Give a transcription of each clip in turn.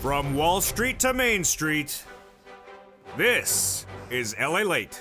From Wall Street to Main Street, this is LALATE.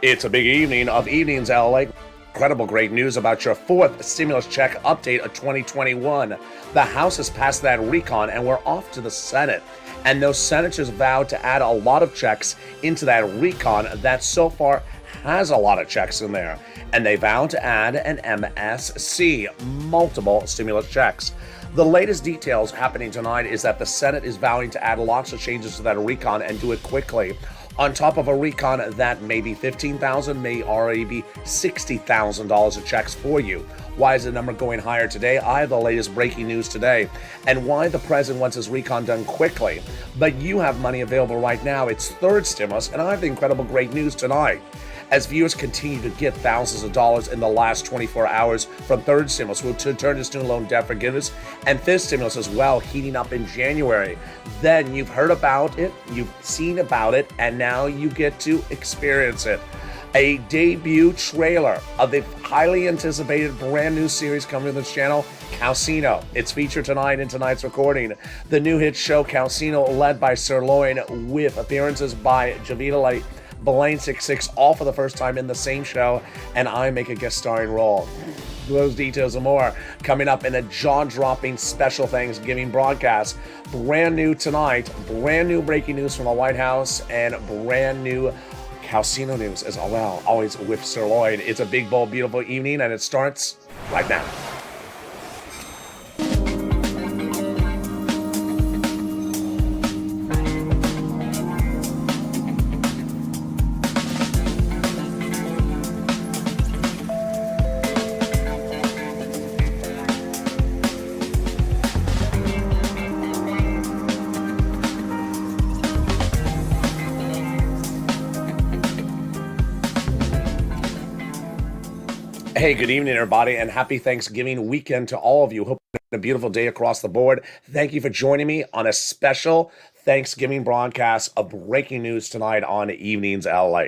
It's a big evening of Evenings LA. Incredible great news about your fourth stimulus check update of 2021. The House has passed that recon and we're off to the Senate. And those senators vowed to add a lot of checks into that recon that so far has a lot of checks in there. And they vowed to add an MSC, multiple stimulus checks. The latest details happening tonight is that the Senate is vowing to add lots of changes to that recon and do it quickly. On top of a recon that may be $15,000, may already be $60,000 of checks for you. Why is the number going higher today? I have the latest breaking news today, and why the president wants his recon done quickly. But you have money available right now. It's third stimulus, and I have the incredible great news tonight. As viewers continue to get thousands of dollars in the last 24 hours from third stimulus, we'll turn to student loan debt forgiveness and fifth stimulus as well, heating up in January. Then you've heard about it, you've seen about it, and now you get to experience it. A debut trailer of the highly anticipated brand new series coming to this channel, Calcino. It's featured tonight in tonight's recording. The new hit show Calcino, led by Sirloin, with appearances by Javita Blaine 66, all for the first time in the same show, and I make a guest starring role. Those details and more coming up in a jaw-dropping special Thanksgiving broadcast. Brand new tonight, brand new breaking news from the White House, and brand new Calcino news as well, always with Sirloin. It's a big, bold, beautiful evening, and it starts right now. Hey, good evening, everybody, and happy Thanksgiving weekend to all of you. Hope you're having a beautiful day across the board. Thank you for joining me on a special Thanksgiving broadcast of breaking news tonight on Evenings LA.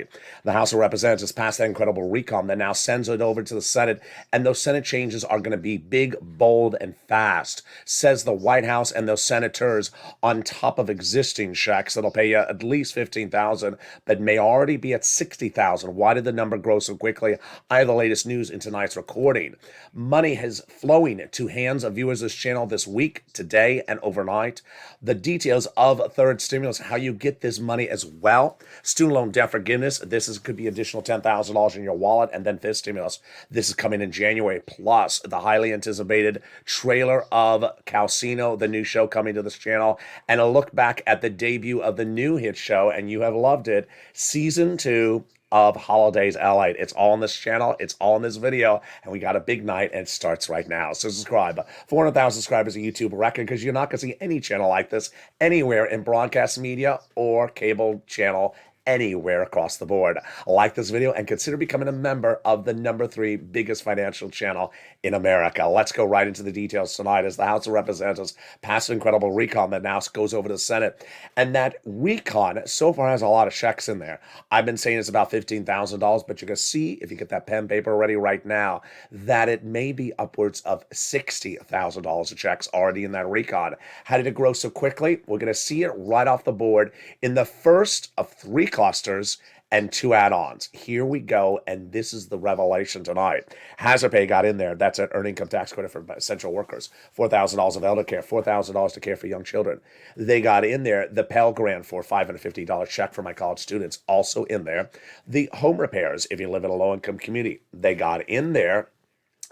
The House of Representatives has passed that incredible recon that now sends it over to the Senate, and those Senate changes are going to be big, bold, and fast, says the White House and those senators, on top of existing checks that'll pay you at least $15,000, but may already be at $60,000. Why did the number grow so quickly? I have the latest news in tonight's recording. Money is flowing to hands of viewers of this channel this week, today, and overnight. The details of third stimulus, how you get this money as well. Student loan debt forgiveness, could be additional $10,000 in your wallet, and then fifth stimulus. This is coming in January, plus the highly anticipated trailer of Calcino, the new show coming to this channel, and a look back at the debut of the new hit show, and you have loved it, season 2 of Holidays LA. It's all on this channel, it's all in this video, and we got a big night, and it starts right now. So subscribe. 400,000 subscribers, a YouTube record, because you're not going to see any channel like this anywhere in broadcast media or cable channel anywhere across the board. Like this video and consider becoming a member of the number 3 biggest financial channel in America. Let's go right into the details tonight as the House of Representatives passed an incredible recon that now goes over to the Senate. And that recon so far has a lot of checks in there. I've been saying it's about $15,000, but you're going to see, if you get that pen and paper ready right now, that it may be upwards of $60,000 of checks already in that recon. How did it grow so quickly? We're going to see it right off the board in the first of 3 clusters and 2 add-ons. Here we go, and this is the revelation tonight. Hazard pay got in there. That's an earned income tax credit for essential workers. $4,000 of elder care, $4,000 to care for young children. They got in there the Pell Grant for $550 check for my college students, also in there. The home repairs, if you live in a low-income community, they got in there.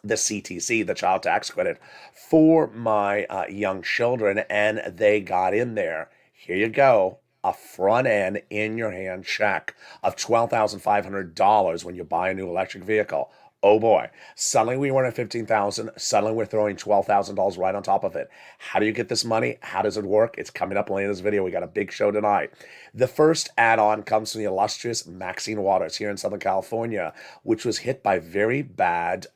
The CTC, the child tax credit for my young children, and they got in there. Here you go. A front end in your hand check of $12,500 when you buy a new electric vehicle. Oh boy, suddenly we weren't at $15,000, suddenly we're throwing $12,000 right on top of it. How do you get this money? How does it work? It's coming up later in this video. We got a big show tonight. The first add-on comes from the illustrious Maxine Waters here in Southern California, which was hit by very bad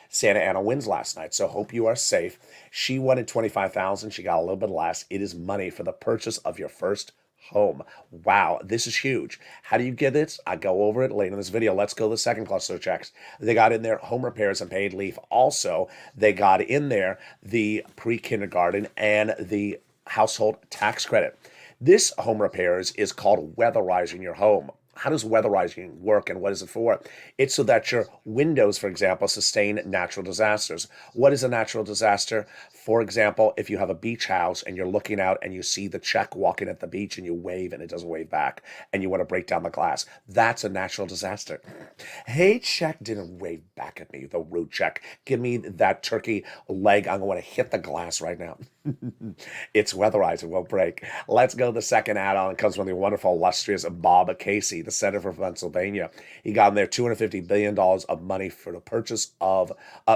Santa Ana winds last night, so hope you are safe. She wanted $25,000, she got a little bit less. It is money for the purchase of your first home. Wow, this is huge. How do you get it? I go over it later in this video. Let's go to the second cluster of checks. They got in there home repairs and paid leave. Also, they got in there the pre-kindergarten and the household tax credit. This home repairs is called weatherizing your home. How does weatherizing work and what is it for? It's so that your windows, for example, sustain natural disasters. What is a natural disaster? For example, if you have a beach house and you're looking out and you see the check walking at the beach and you wave and it doesn't wave back and you want to break down the glass, that's a natural disaster. Hey, check didn't wave back at me, the rude check. Give me that turkey leg. I'm going to hit the glass right now. It's weatherized, it won't break. Let's go to the second add-on. It comes from the wonderful, illustrious Bob Casey, the senator from Pennsylvania. He got in there $250 billion of money for the purchase of,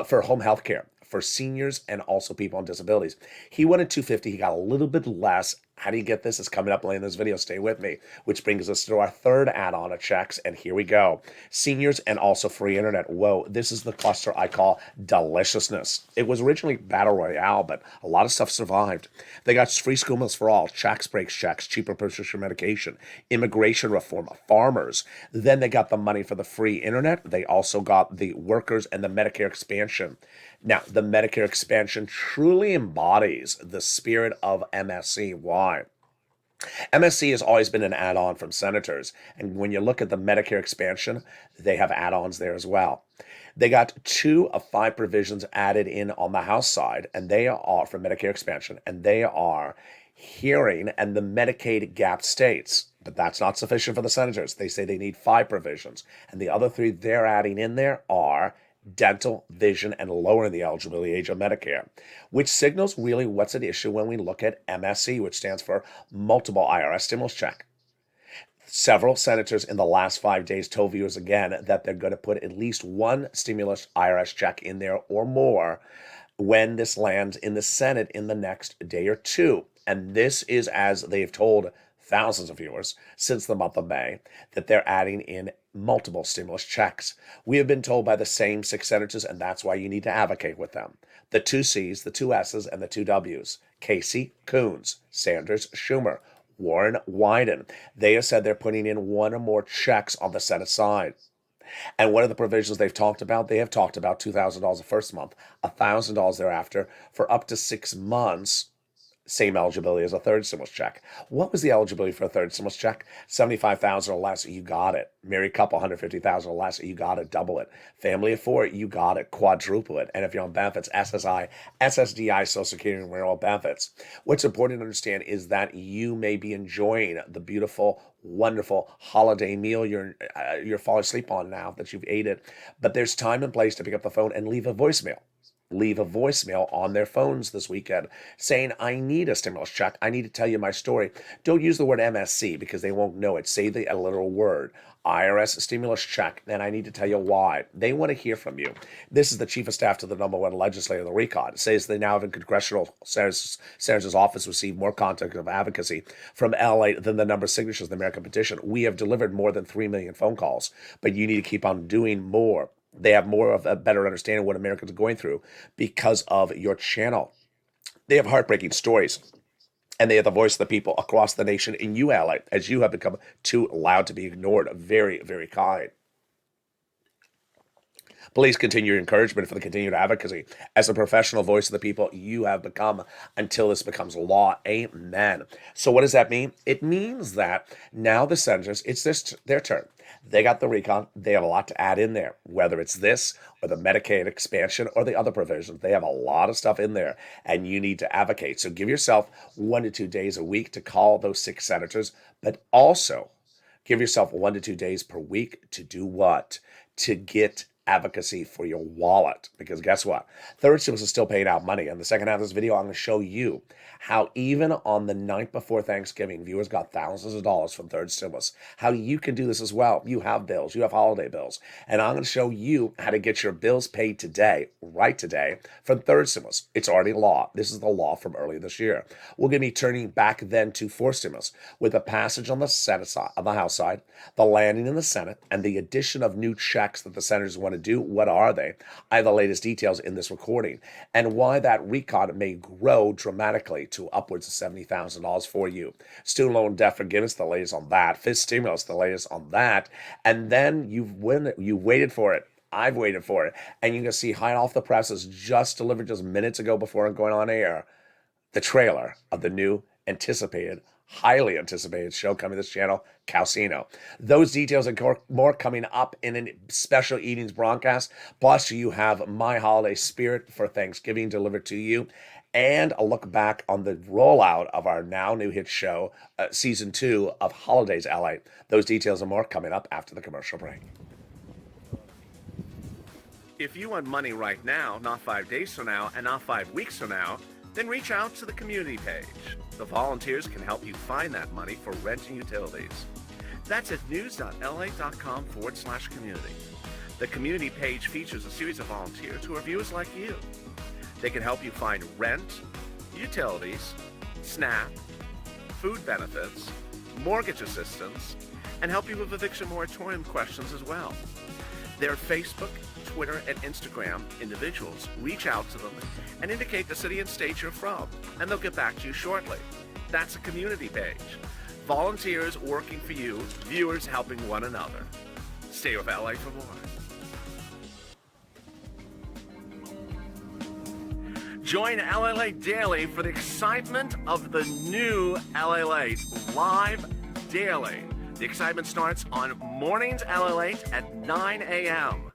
for home health care for seniors and also people on disabilities. He wanted 250, he got a little bit less. How do you get this? It's coming up later in this video. Stay with me. Which brings us to our third add-on of checks, and here we go. Seniors and also free internet. Whoa, this is the cluster I call deliciousness. It was originally Battle Royale, but a lot of stuff survived. They got free school meals for all, tax breaks checks, cheaper prescription medication, immigration reform, farmers. Then they got the money for the free internet. They also got the workers and the Medicare expansion. Now, the Medicare expansion truly embodies the spirit of MSC. Why? MSC has always been an add-on from senators, and when you look at the Medicare expansion, they have add-ons there as well. They got 2 of 5 provisions added in on the House side, and they are for Medicare expansion, and they are hearing and the Medicaid gap states. But that's not sufficient for the senators. They say they need 5 provisions, and the other 3 they're adding in there are dental, vision, and lowering the eligibility age of Medicare, which signals really what's at issue when we look at MSC, which stands for multiple IRS stimulus check. Several senators in the last 5 days told viewers again that they're going to put at least 1 stimulus IRS check in there or more when this lands in the Senate in the next day or 2. And this is as they've told thousands of viewers since the month of May that they're adding in multiple stimulus checks. We have been told by the same 6 senators, and that's why you need to advocate with them. The 2 C's, the 2 S's, and the 2 W's. Casey, Coons, Sanders, Schumer, Warren, Wyden. They have said they're putting in 1 or more checks on the Senate side. And one of the provisions they've talked about, they have talked about $2,000 the first month, $1,000 thereafter for up to 6 months. Same eligibility as a third stimulus check. What was the eligibility for a third stimulus check? $75,000 or less, you got it. Married couple, $150,000 or less, you got it. Double it. Family of 4, you got it. Quadruple it. And if you're on benefits, SSI, SSDI, Social Security, and rural benefits. What's important to understand is that you may be enjoying the beautiful, wonderful holiday meal you're falling asleep on now that you've ate it, but there's time and place to pick up the phone and leave a voicemail. Leave a voicemail on their phones this weekend saying, I need a stimulus check. I need to tell you my story. Don't use the word MSC because they won't know it. Say the literal word, IRS stimulus check, and I need to tell you why. They want to hear from you. This is the chief of staff to the #1 legislator of the recon. It says they now have in congressional senator's office received more contact of advocacy from LALATE than the number of signatures of the American petition. We have delivered more than 3 million phone calls, but you need to keep on doing more. They have more of a better understanding of what Americans are going through because of your channel. They have heartbreaking stories, and they are the voice of the people across the nation. And you, ally, as you have become too loud to be ignored, very, very kind. Please continue your encouragement for the continued advocacy. As a professional voice of the people, you have become until this becomes law. Amen. So what does that mean? It means that now the senators, it's their turn. They got the recon. They have a lot to add in there, whether it's this or the Medicaid expansion or the other provisions. They have a lot of stuff in there, and you need to advocate. So give yourself 1 to 2 days a week to call those 6 senators, but also give yourself 1 to 2 days per week to do what? To get advocacy for your wallet. Because guess what? Third stimulus is still paying out money. In the second half of this video, I'm going to show you how even on the night before Thanksgiving, viewers got thousands of dollars from third stimulus. How you can do this as well. You have bills. You have holiday bills. And I'm going to show you how to get your bills paid today, right today, from third stimulus. It's already law. This is the law from earlier this year. We're going to be turning back then to fourth stimulus with a passage on the Senate side, on the House side, the landing in the Senate, and the addition of new checks that the senators want to do. What are they? I have the latest details in this recording, and why that recon may grow dramatically to upwards of $70,000 for you. Student loan debt forgiveness, the latest on that. Fifth stimulus, the latest on that. And then you waited for it. I've waited for it. And you can see high off the presses just delivered just minutes ago before I'm going on air. the trailer of the new highly anticipated show coming to this channel, Casino. Those details and more coming up in a special evening's broadcast. Plus, you have my holiday spirit for Thanksgiving delivered to you, and a look back on the rollout of our now new hit show, season 2 of Holidays LA. Those details and more coming up after the commercial break. If you want money right now, not 5 days from now, and not 5 weeks from now, then reach out to the community page. The volunteers can help you find that money for rent and utilities. That's at news.la.com/community. The community page features a series of volunteers who are viewers like you. They can help you find rent, utilities, SNAP, food benefits, mortgage assistance, and help you with eviction moratorium questions as well. Their Facebook, Twitter, and Instagram individuals, reach out to them and indicate the city and state you're from, and they'll get back to you shortly. That's a community page. Volunteers working for you, viewers helping one another. Stay with LA for more. Join LALATE daily for the excitement of the new LALATE live daily. The excitement starts on mornings LALATE at 9 a.m.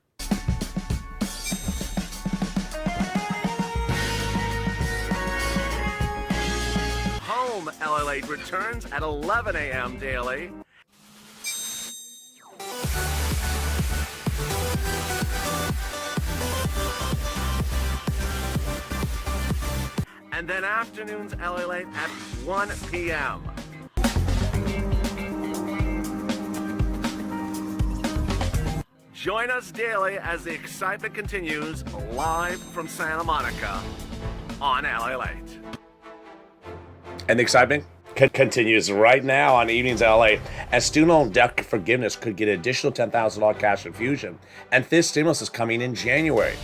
Home LALATE returns at 11 a.m. daily. And then afternoons LALATE at 1 p.m. Join us daily as the excitement continues live from Santa Monica on LALATE. And the excitement continues right now on Evenings LA, as student loan debt forgiveness could get an additional $10,000 cash infusion, and this stimulus is coming in January.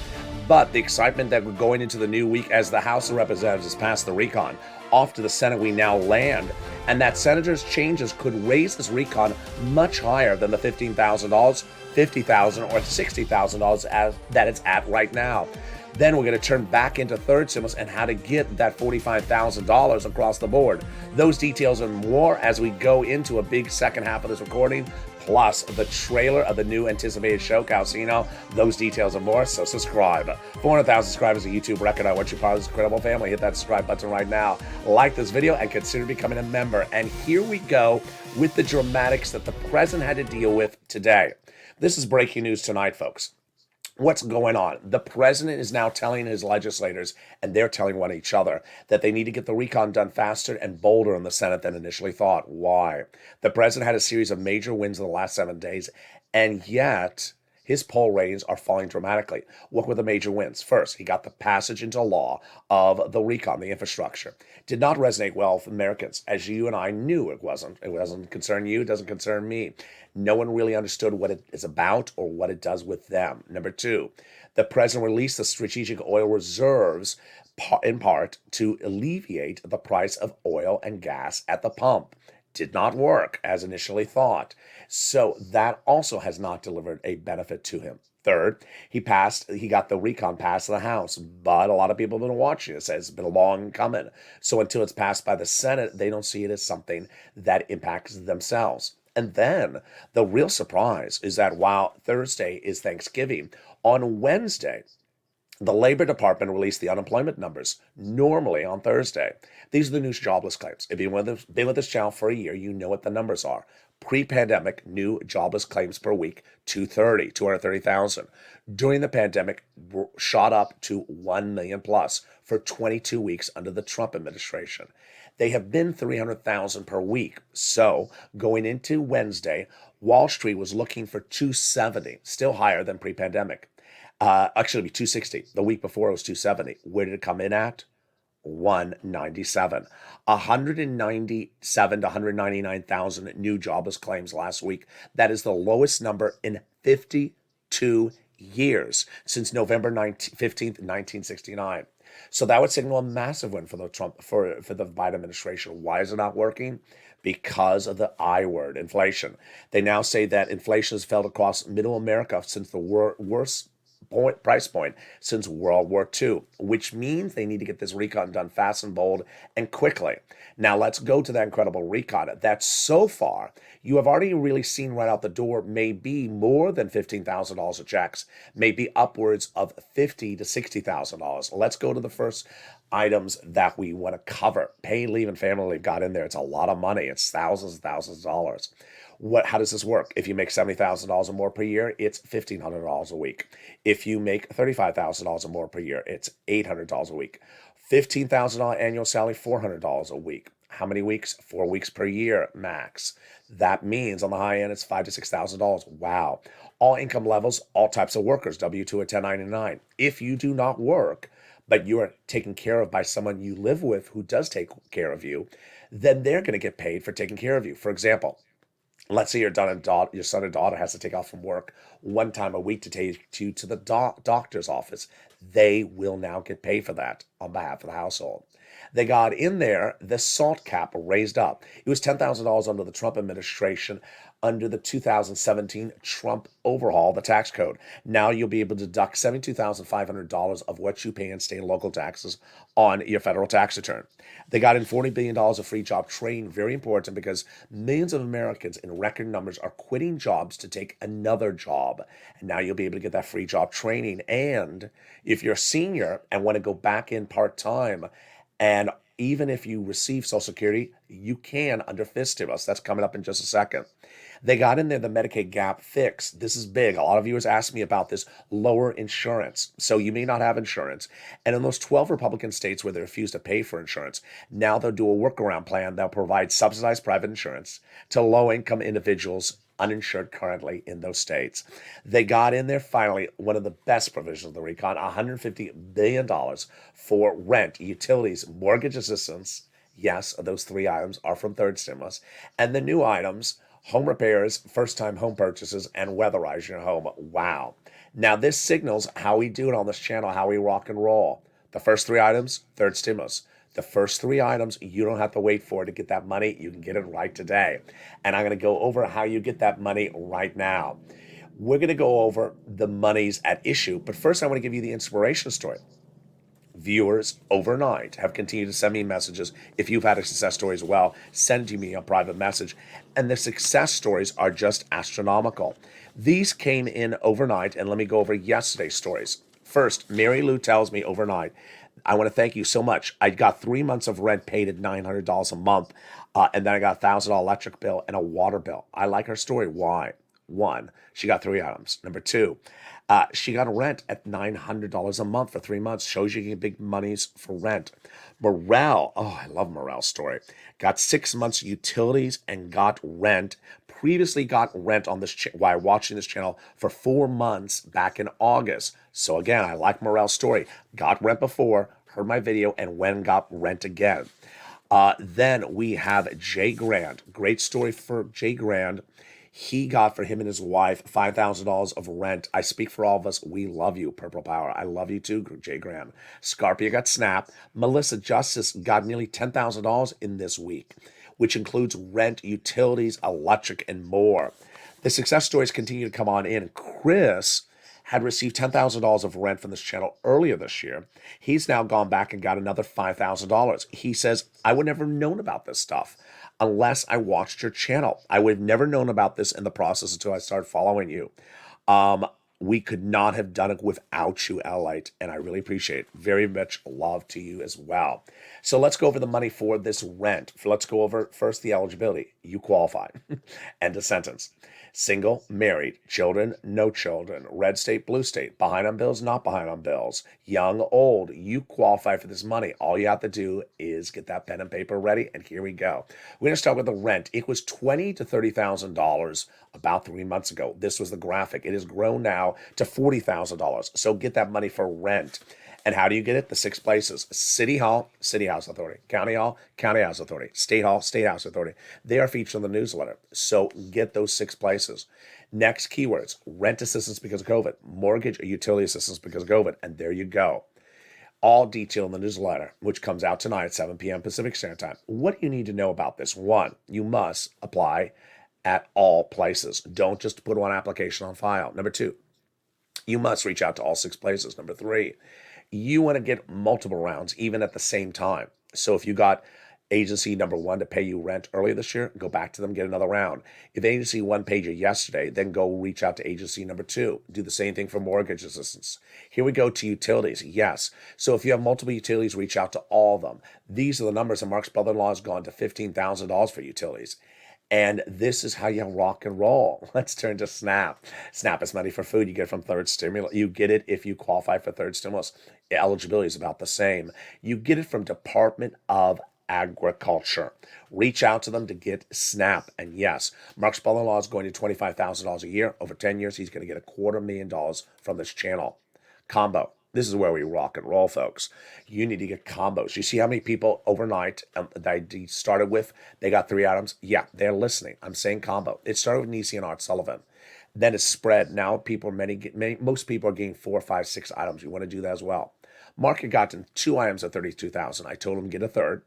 But the excitement that we're going into the new week as the House of Representatives has passed the recon, off to the Senate we now land, and that senators' changes could raise this recon much higher than the $15,000, $50,000, or $60,000 that it's at right now. Then we're going to turn back into third stimulus and how to get that $45,000 across the board. Those details and more as we go into a big second half of this recording, plus the trailer of the new anticipated show, Casino. Those details and more, so subscribe. 400,000 subscribers, a YouTube record. I want you part of this incredible family. Hit that subscribe button right now. Like this video and consider becoming a member. And here we go with the dramatics that the president had to deal with today. This is breaking news tonight, folks. What's going on? The president is now telling his legislators, and they're telling one each other, that they need to get the recon done faster and bolder in the Senate than initially thought. Why? The president had a series of major wins in the last 7 days, and yet his poll ratings are falling dramatically. What were the major wins? First, he got the passage into law of the recon, the infrastructure. Did not resonate well with Americans, as you and I knew it wasn't. It doesn't concern you, it doesn't concern me. No one really understood what it is about or what it does with them. Number two, the president released the strategic oil reserves in part to alleviate the price of oil and gas at the pump. Did not work as initially thought. So that also has not delivered a benefit to him. Third, he got the recon passed in the House, but a lot of people have been watching it. It's been a long coming. So until it's passed by the Senate, they don't see it as something that impacts themselves. And then the real surprise is that while Thursday is Thanksgiving, on Wednesday, the Labor Department released the unemployment numbers, normally on Thursday. These are the new jobless claims. If you've been with this channel for a year, you know what the numbers are. Pre-pandemic, new jobless claims per week, 230,000. During the pandemic, shot up to 1 million plus for 22 weeks under the Trump administration. They have been 300,000 per week. So going into Wednesday, Wall Street was looking for 270, still higher than pre-pandemic. Actually, it'd be 260. The week before it was 270. Where did it come in at? 197. 197 to 199,000 new jobless claims last week. That is the lowest number in 52 years since November 15th, 1969. So that would signal a massive win for the Biden administration. Why is it not working? Because of the I word, inflation. They now say that inflation has fell across middle America since the worst price point since World War II, which means they need to get this recon done fast and bold and quickly. Now let's go to that incredible recon that so far you have already really seen right out the door may be more than $15,000 of checks, maybe upwards of $50,000 to $60,000. Let's go to the first items that we want to cover. Paid leave and family leave got in there. It's a lot of money. It's thousands and thousands of dollars. How does this work? If you make $70,000 or more per year, it's $1,500 a week. If you make $35,000 or more per year, it's $800 a week. $15,000 annual salary, $400 a week. How many weeks? 4 weeks per year, max. That means on the high end, it's $5,000 to $6,000. Wow. All income levels, all types of workers, W-2 or 1099. If you do not work, but you are taken care of by someone you live with who does take care of you, then they're going to get paid for taking care of you. For example, let's say your son or daughter has to take off from work one time a week to take you to the doctor's office. They will now get paid for that on behalf of the household. They got in there the SALT cap raised up. It was $10,000 under the Trump administration, under the 2017 Trump overhaul, the tax code. Now you'll be able to deduct $72,500 of what you pay in state and local taxes on your federal tax return. They got in $40 billion of free job training, very important because millions of Americans in record numbers are quitting jobs to take another job. And now you'll be able to get that free job training. And if you're a senior and want to go back in part-time, and even if you receive Social Security, you can under FIS stimulus. That's coming up in just a second. They got in there the Medicaid gap fix. This is big. A lot of viewers asked me about this lower insurance. So you may not have insurance. And in those 12 Republican states where they refuse to pay for insurance, now they'll do a workaround plan. They'll provide subsidized private insurance to low-income individuals uninsured currently in those states. They got in there finally one of the best provisions of the recon, $150 billion for rent, utilities, mortgage assistance. Yes, those three items are from third stimulus. And the new items, home repairs, first-time home purchases, and weatherize your home. Wow. Now this signals how we do it on this channel, how we rock and roll. The first three items, third stimulus. The first three items, you don't have to wait for to get that money. You can get it right today. And I'm going to go over how you get that money right now. We're going to go over the monies at issue. But first, I want to give you the inspiration story. Viewers overnight have continued to send me messages. If you've had a success story as well, send to me a private message. And the success stories are just astronomical. These came in overnight, and let me go over yesterday's stories. First, Mary Lou tells me overnight, I want to thank you so much. I got 3 months of rent paid at $900 a month, and then I got a $1,000 electric bill and a water bill. I like her story. Why? One, she got three items. Number two, she got a rent at $900 a month for 3 months. Shows you get big monies for rent. Morel, oh, I love Morel's story. Got 6 months utilities and got rent. Previously got rent on this while watching this channel for 4 months back in August. So again, I like Morel's story. Got rent before, heard my video, and went and got rent again. Then we have Jay Grand. Great story for Jay Grand. He got for him and his wife $5,000 of rent. I speak for all of us. We love you, Purple Power. I love you too, Jay Graham. Scarpia got Snap. Melissa Justice got nearly $10,000 in this week, which includes rent, utilities, electric, and more. The success stories continue to come on in. Chris had received $10,000 of rent from this channel earlier this year. He's now gone back and got another $5,000. He says, I would never have known about this stuff unless I watched your channel. I would have never known about this in the process until I started following you. We could not have done it without you, LALATE, and I really appreciate it. Very much love to you as well. So let's go over the money for this rent. Let's go over first the eligibility. You qualify. End of sentence. Single, married, children, no children, red state, blue state, behind on bills, not behind on bills, young, old, you qualify for this money. All you have to do is get that pen and paper ready, and here we go. We're going to start with the rent. It was $20,000 to $30,000 about 3 months ago. This was the graphic. It has grown now to $40,000. So get that money for rent. And how do you get it? The 6 places: City Hall, City House Authority; County Hall, County House Authority; State Hall, State House Authority. They are featured in the newsletter. So get those 6 places. Next keywords: rent assistance because of COVID, mortgage or utility assistance because of COVID. And there you go. All detail in the newsletter, which comes out tonight at 7 p.m. Pacific Standard Time. What do you need to know about this? 1, you must apply at all places. Don't just put one application on file. Number 2, You must reach out to all 6 places. Number 3, you want to get multiple rounds even at the same time. So if you got agency number 1 to pay you rent earlier this year, go back to them, get another round. If agency 1 paid you yesterday, then go reach out to agency number 2. Do the same thing for mortgage assistance. Here we go to utilities. Yes. So if you have multiple utilities, reach out to all of them. These are the numbers, and Mark's brother-in-law has gone to $15,000 for utilities. And this is how you rock and roll. Let's turn to SNAP. SNAP is money for food. You get it from third stimulus. You get it if you qualify for third stimulus. Eligibility is about the same. You get it from Department of Agriculture. Reach out to them to get SNAP. And yes, Mark's brother-in-law is going to $25,000 a year. Over 10 years, he's going to get $250,000 from this channel. Combo. This is where we rock and roll, folks. You need to get combos. You see how many people overnight that I started with, they got 3 items? Yeah, they're listening. I'm saying combo. It started with Nisi and Art Sullivan. Then it's spread. Now most people are getting 4, 5, 6 items. You want to do that as well. Mark had gotten 2 items at $32,000. I told him to get a third.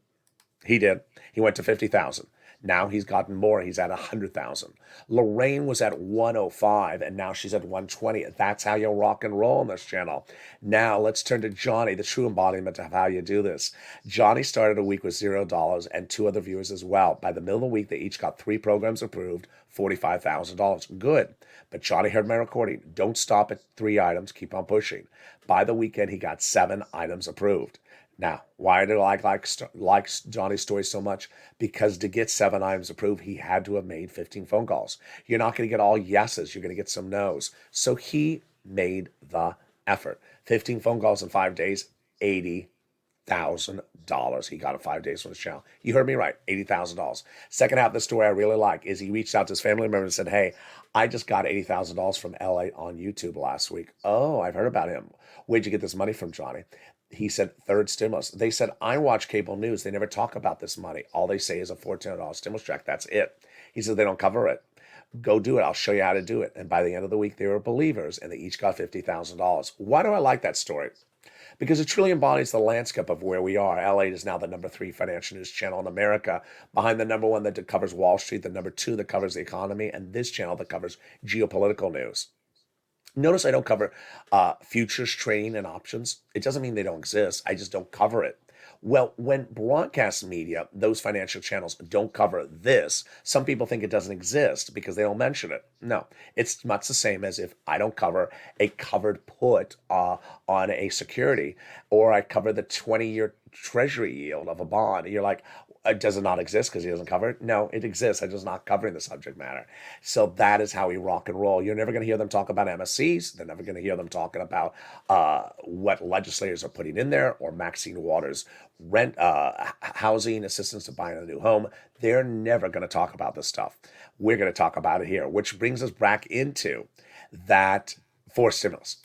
He did. He went to $50,000. Now he's gotten more. He's at $100,000. Lorraine was at 105, and now she's at 120. That's how you rock and roll on this channel. Now let's turn to Johnny, the true embodiment of how you do this. Johnny started a week with $0 and 2 other viewers as well. By the middle of the week, they each got 3 programs approved, $45,000. Good. But Johnny heard my recording. Don't stop at 3 items. Keep on pushing. By the weekend, he got 7 items approved. Now, why did I like Johnny's story so much? Because to get 7 items approved, he had to have made 15 phone calls. You're not going to get all yeses. You're going to get some nos. So he made the effort. 15 phone calls in 5 days, $80,000 he got in 5 days from his channel. You heard me right, $80,000. Second half of the story I really like is he reached out to his family member and said, hey, I just got $80,000 from LA on YouTube last week. Oh, I've heard about him. Where'd you get this money from, Johnny? He said third stimulus. They said, I watch cable news. They never talk about this money. All they say is a $1,400 stimulus check. That's it. He said, they don't cover it. Go do it. I'll show you how to do it. And by the end of the week, they were believers, and they each got $50,000. Why do I like that story? Because it truly embodies the landscape of where we are. LA is now the number 3 financial news channel in America, behind the number 1 that covers Wall Street, the number 2 that covers the economy, and this channel that covers geopolitical news. Notice I don't cover futures trading and options. It doesn't mean they don't exist. I just don't cover it. Well, when broadcast media, those financial channels don't cover this, some people think it doesn't exist because they don't mention it. No, it's much the same as if I don't cover a covered put on a security, or I cover the 20-year treasury yield of a bond. You're like, does it not exist because he doesn't cover it? No, it exists. I'm just not covering the subject matter. So that is how we rock and roll. You're never going to hear them talk about MSCs. They're never going to hear them talking about what legislators are putting in there, or Maxine Waters' rent housing assistance to buying a new home. They're never going to talk about this stuff. We're going to talk about it here, which brings us back into that forced stimulus.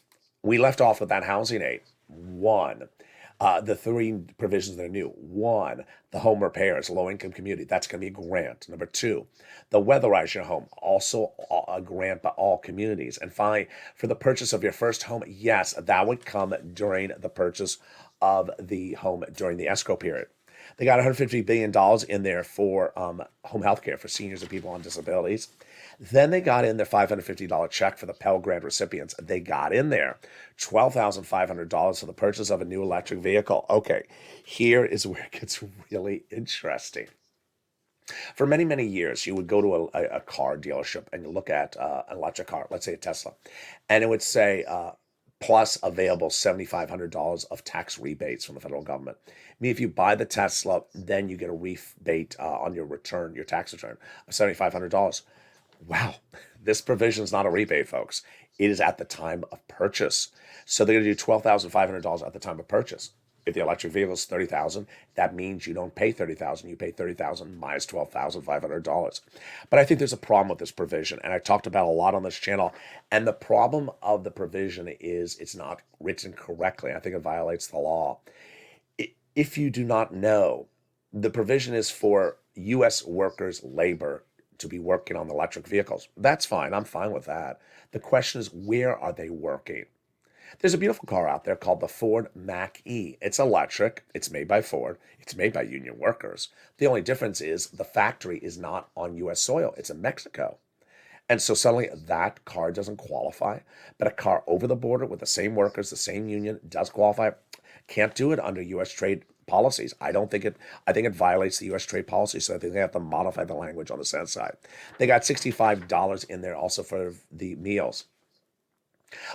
We left off with that housing aid. 1. The 3 provisions that are new. 1, the home repairs, low-income community. That's going to be a grant. Number 2, the weatherize your home. Also a grant by all communities. And finally, for the purchase of your first home, yes, that would come during the purchase of the home during the escrow period. They got $150 billion in there for home health care for seniors and people on disabilities. Then they got in their $550 check for the Pell Grant recipients. They got in there $12,500 for the purchase of a new electric vehicle. Okay, here is where it gets really interesting. For many, many years, you would go to a car dealership and you look at an electric car, let's say a Tesla, and it would say, plus available $7,500 of tax rebates from the federal government. I mean, if you buy the Tesla, then you get a rebate on your return, your tax return of $7,500. Wow, this provision is not a rebate, folks. It is at the time of purchase. So they're going to do $12,500 at the time of purchase. If the electric vehicle is $30,000, that means you don't pay $30,000. You pay $30,000 minus $12,500. But I think there's a problem with this provision, and I talked about a lot on this channel. And the problem of the provision is it's not written correctly. I think it violates the law. If you do not know, the provision is for U.S. workers' labor to be working on the electric vehicles. That's fine. I'm fine with that. The question is, where are they working? There's a beautiful car out there called the Ford Mach-E. It's electric. It's made by Ford. It's made by union workers. The only difference is the factory is not on U.S. soil. It's in Mexico. And so suddenly that car doesn't qualify, but a car over the border with the same workers, the same union does qualify. Can't do it under U.S. trade policies. I think it violates the U.S. trade policy, so I think they have to modify the language on the sense side. They got $65 in there also for the meals.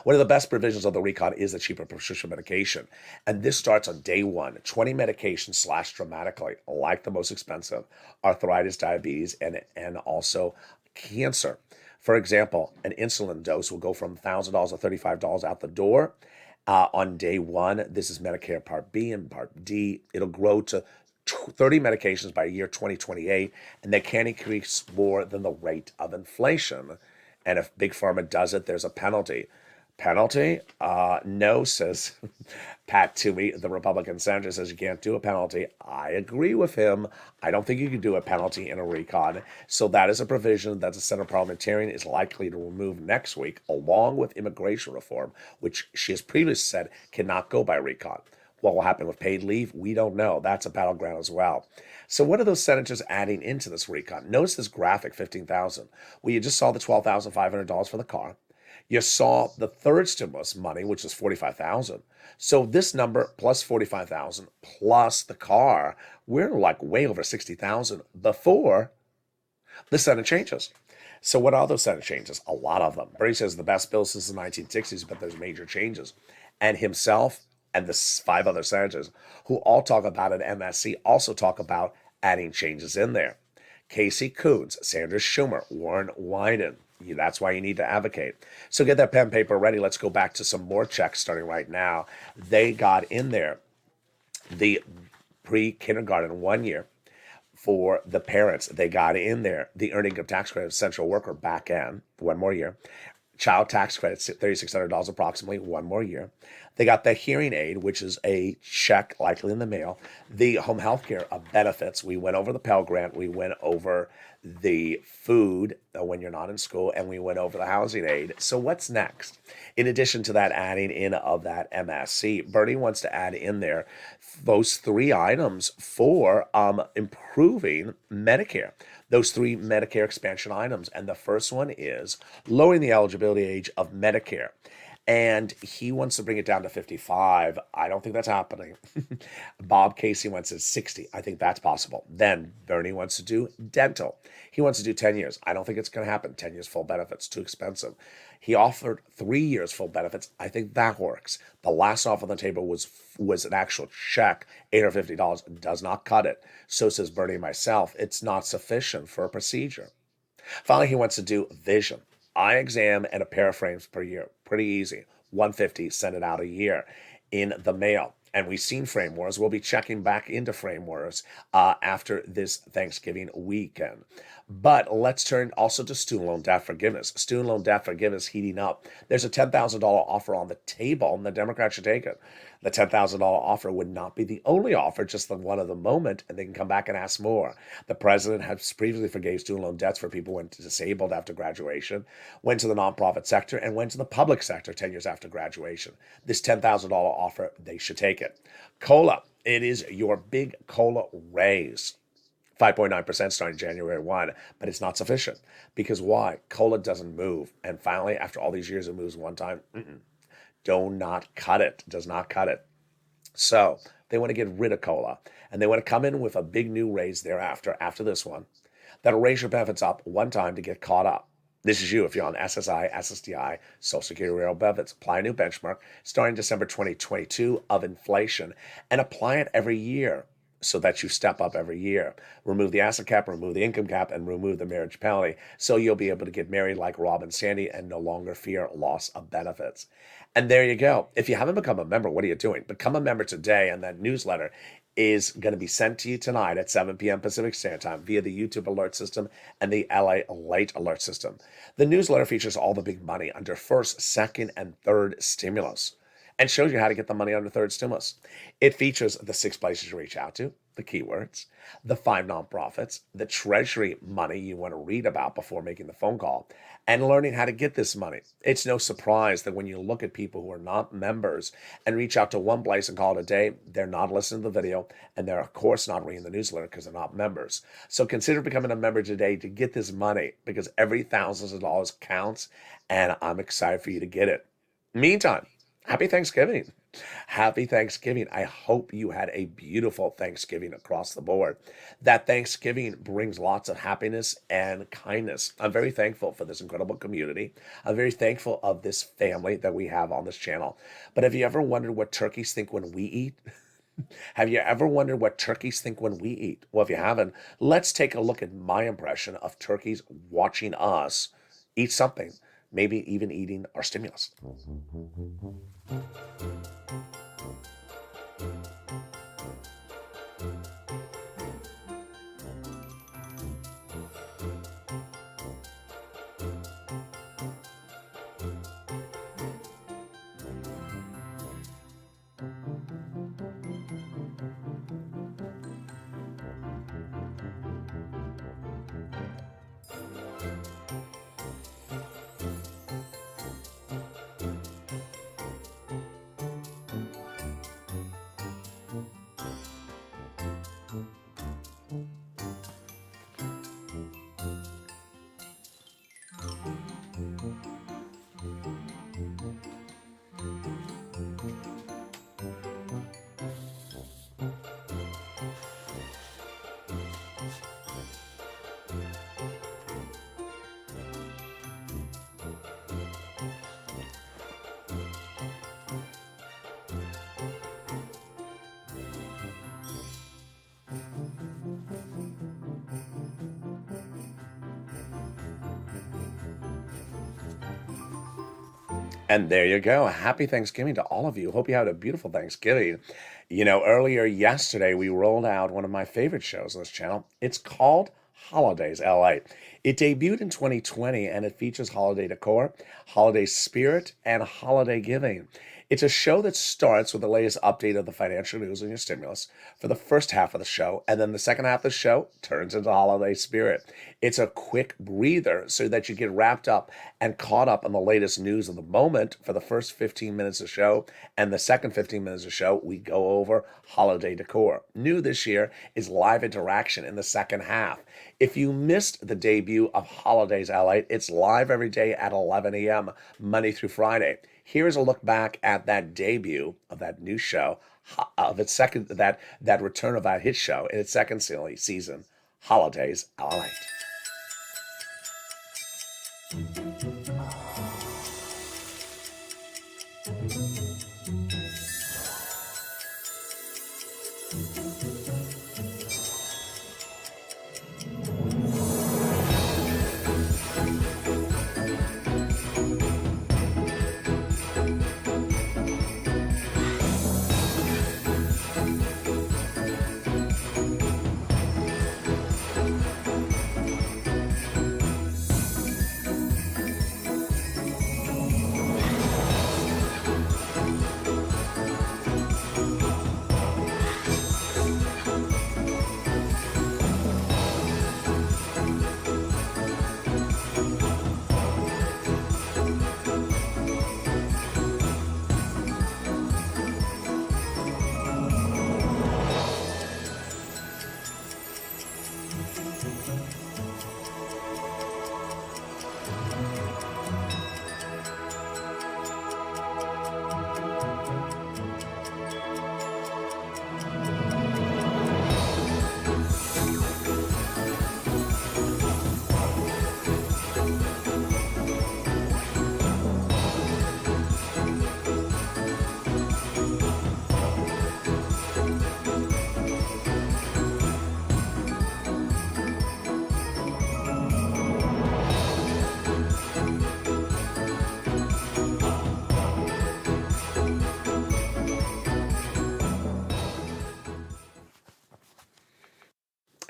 One of the best provisions of the recon is the cheaper prescription medication. And this starts on day one. 20 medications slash dramatically, like the most expensive, arthritis, diabetes, and also cancer. For example, an insulin dose will go from $1,000 to $35 out the door on day one. This is Medicare Part B and Part D. It'll grow to 30 medications by year 2028, and they can't increase more than the rate of inflation. And if Big Pharma does it, there's a penalty. Penalty? No, says Pat Toomey, the Republican senator, says you can't do a penalty. I agree with him. I don't think you can do a penalty in a recon. So that is a provision that the Senate parliamentarian is likely to remove next week, along with immigration reform, which she has previously said cannot go by recon. What will happen with paid leave? We don't know. That's a battleground as well. So what are those senators adding into this recon? Notice this graphic, 15,000. Well, you just saw the $12,500 for the car. You saw the third stimulus money, which is 45,000. So this number plus 45,000 plus the car, we're like way over 60,000 before the Senate changes. So what are those Senate changes? A lot of them. Bernie says the best bill since the 1960s, but there's major changes. And himself and the 5 other senators who all talk about it, MSC, also talk about adding changes in there. Casey Coons, Sanders Schumer, Warren Wyden. That's why you need to advocate. So get that pen and paper ready. Let's go back to some more checks starting right now. They got in there the pre-kindergarten 1 year for the parents. They got in there the earning income tax credit, essential worker back end, 1 more year. Child tax credits, $3,600 approximately, 1 more year. They got the hearing aid, which is a check likely in the mail. The home health care benefits. We went over the Pell Grant. We went over the food when you're not in school, and we went over the housing aid. So what's next? In addition to that, adding in of that MSC, Bernie wants to add in there those 3 items for improving Medicare. Those 3 Medicare expansion items. And the first one is lowering the eligibility age of Medicare. And he wants to bring it down to 55. I don't think that's happening. Bob Casey wants to 60. I think that's possible. Then Bernie wants to do dental. He wants to do 10 years. I don't think it's going to happen. 10 years full benefits, too expensive. He offered 3 years full benefits. I think that works. The last offer on the table was an actual check, $850. Does not cut it. So says Bernie and myself. It's not sufficient for a procedure. Finally, he wants to do vision. Eye exam and a pair of frames per year. Pretty easy. $150, send it out a year in the mail. And we've seen frame wars. We'll be checking back into frame wars after this Thanksgiving weekend. But let's turn also to student loan debt forgiveness. Student loan debt forgiveness heating up. There's a $10,000 offer on the table, and the Democrats should take it. The $10,000 offer would not be the only offer, just the one of the moment, and they can come back and ask more. The president has previously forgave student loan debts for people who went disabled after graduation, went to the nonprofit sector, and went to the public sector 10 years after graduation. This $10,000 offer, they should take it. COLA, it is your big COLA raise. 5.9% starting January 1, but it's not sufficient. Because why? COLA doesn't move. And finally, after all these years, it moves one time. Do not cut it. Does not cut it. So they want to get rid of COLA. And they want to come in with a big new raise thereafter, after this one, that'll raise your benefits up one time to get caught up. This is you if you're on SSI, SSDI, Social Security Rail benefits. Apply a new benchmark starting December 2022 of inflation and apply it every year, so that you step up every year. Remove the asset cap, remove the income cap, and remove the marriage penalty, so you'll be able to get married like Rob and Sandy and no longer fear loss of benefits. And there you go. If you haven't become a member, what are you doing? Become a member today, and that newsletter is going to be sent to you tonight at 7 p.m. Pacific Standard Time via the YouTube alert system and the LALATE alert system. The newsletter features all the big money under first, second, and third stimulus, and shows you how to get the money under third stimulus. It features the 6 places to reach out to, the keywords, the 5 nonprofits, the treasury money you want to read about before making the phone call, and learning how to get this money. It's no surprise that when you look at people who are not members and reach out to one place and call it a day, they're not listening to the video, and they're, of course, not reading the newsletter because they're not members. So consider becoming a member today to get this money, because every thousands of dollars counts, and I'm excited for you to get it. Meantime, happy Thanksgiving. Happy Thanksgiving. I hope you had a beautiful Thanksgiving across the board. That Thanksgiving brings lots of happiness and kindness. I'm very thankful for this incredible community. I'm very thankful of this family that we have on this channel. But have you ever wondered what turkeys think when we eat? Have you ever wondered what turkeys think when we eat? Well, if you haven't, let's take a look at my impression of turkeys watching us eat something, maybe even eating our stimulus. And there you go. Happy Thanksgiving to all of you. Hope you had a beautiful Thanksgiving. You know, earlier yesterday, we rolled out one of my favorite shows on this channel. It's called Holidays LA. It debuted in 2020, and it features holiday decor, holiday spirit, and holiday giving. It's a show that starts with the latest update of the financial news and your stimulus for the first half of the show, and then the second half of the show turns into holiday spirit. It's a quick breather so that you get wrapped up and caught up on the latest news of the moment for the first 15 minutes of the show, and the second 15 minutes of the show, we go over holiday decor. New this year is live interaction in the second half. If you missed the debut of Holidays LA, it's live every day at 11 a.m., Monday through Friday. Here's a look back at that debut of that new show, of its second, that return of that hit show in its second season, Holidays LALATE.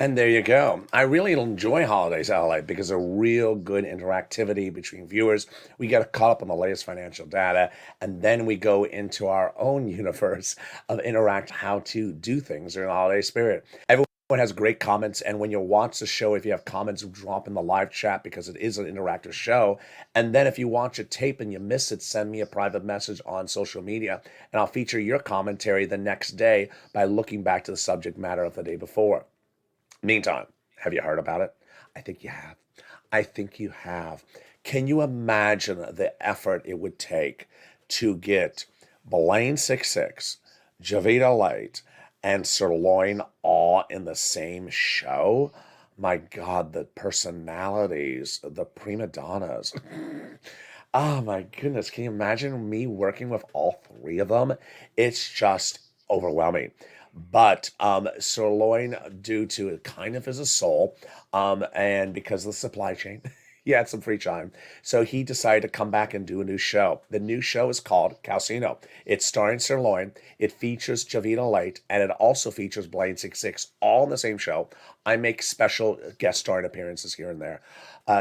And there you go. I really enjoy holidays LA because of real good interactivity between viewers. We get caught up on the latest financial data, and then we go into our own universe of interact how to do things during the holiday spirit. Everyone has great comments, and when you watch the show, if you have comments, drop in the live chat because it is an interactive show. And then if you watch a tape and you miss it, send me a private message on social media, and I'll feature your commentary the next day by looking back to the subject matter of the day before. Meantime, have you heard about it? I think you have. I think you have. Can you imagine the effort it would take to get Blaine 66, Javita Light, and Sirloin all in the same show? My God, the personalities, the prima donnas. Oh my goodness, can you imagine me working with all three of them? It's just overwhelming. But Sirloin, due to kind of as a soul, and because of the supply chain, he had some free time. So he decided to come back and do a new show. The new show is called Calcino. It's starring Sirloin. It features Javita Light, and it also features Blaine 66, all in the same show. I make special guest starring appearances here and there.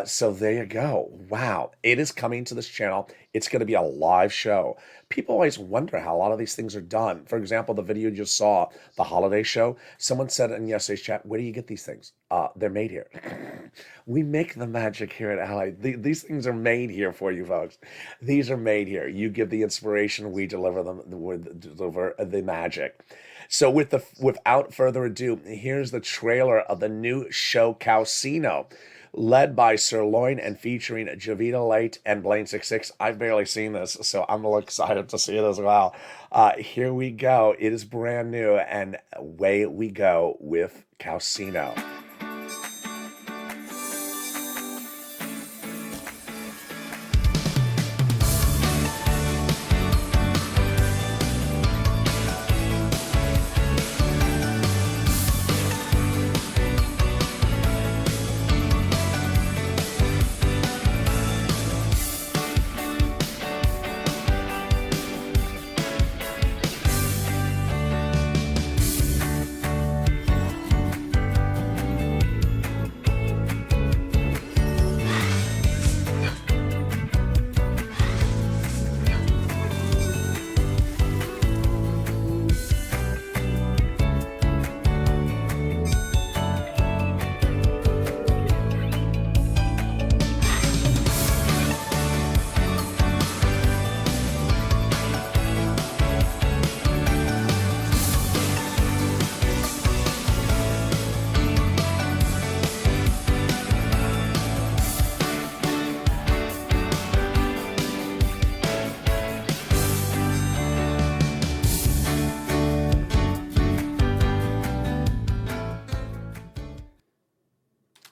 So there you go. Wow. It is coming to this channel. It's going to be a live show. People always wonder how a lot of these things are done. For example, the video you just saw, the holiday show, someone said in yesterday's chat, where do you get these things? They're made here. We make the magic here at Ally. These things are made here for you folks. These are made here. You give the inspiration, we deliver deliver the magic. So without further ado, here's the trailer of the new show Calcino, led by Sirloin and featuring Javita Light and Blaine 66. I've barely seen this, so I'm a little excited to see it as well. Here we go. It is brand new, and away we go with Calcino.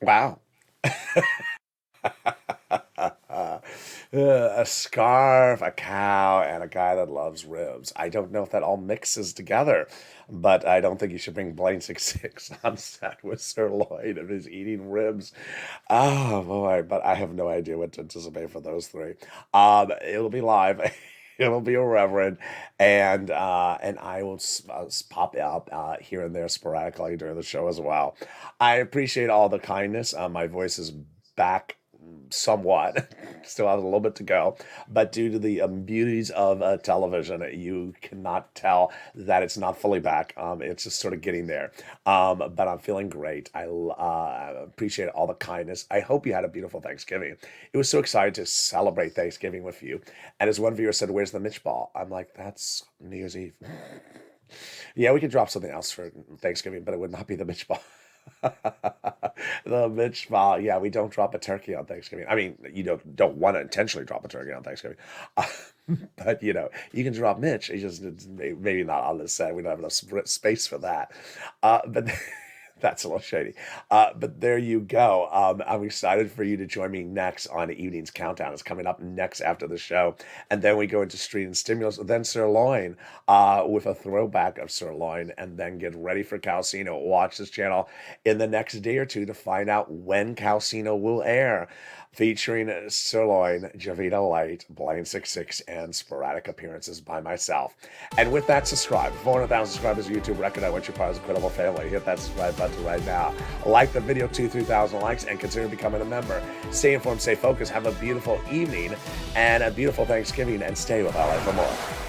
Wow. A scarf, a cow, and a guy that loves ribs. I don't know if that all mixes together, but I don't think you should bring Blaine 66 on set with Sirloin if he's eating ribs. Oh boy, but I have no idea what to anticipate for those three. It'll be live. It'll be irreverent, and I will pop up here and there sporadically during the show as well. I appreciate all the kindness. My voice is back somewhat. Still has a little bit to go, but due to the beauties of television, you cannot tell that it's not fully back. It's just sort of getting there, but I'm feeling great. I appreciate all the kindness. I hope you had a beautiful Thanksgiving. It was so excited to celebrate Thanksgiving with you, and as one viewer said, where's the Mitch ball? I'm like, that's New Year's Eve. Yeah, we could drop something else for Thanksgiving, but it would not be the Mitch ball. The Mitch ball. Yeah, we don't drop a turkey on Thanksgiving. I mean, you don't want to intentionally drop a turkey on Thanksgiving, but you know, you can drop Mitch. It's maybe not on the set. We don't have enough space for that. But that's a little shady. But there you go. I'm excited for you to join me next on Evening's Countdown. It's coming up next after the show. And then we go into Street and Stimulus, then Sirloin with a throwback of Sirloin, and then get ready for Calcino. Watch this channel in the next day or two to find out when Calcino will air, featuring Sirloin, Javita Light, Blaine 66, and sporadic appearances by myself. And with that, subscribe. 400,000 subscribers, YouTube record. I want you part of this incredible family. Hit that subscribe button. to right now. Like the video, 2,000-3,000 likes, and consider becoming a member. Stay informed, stay focused, have a beautiful evening and a beautiful Thanksgiving, and stay with LA for more.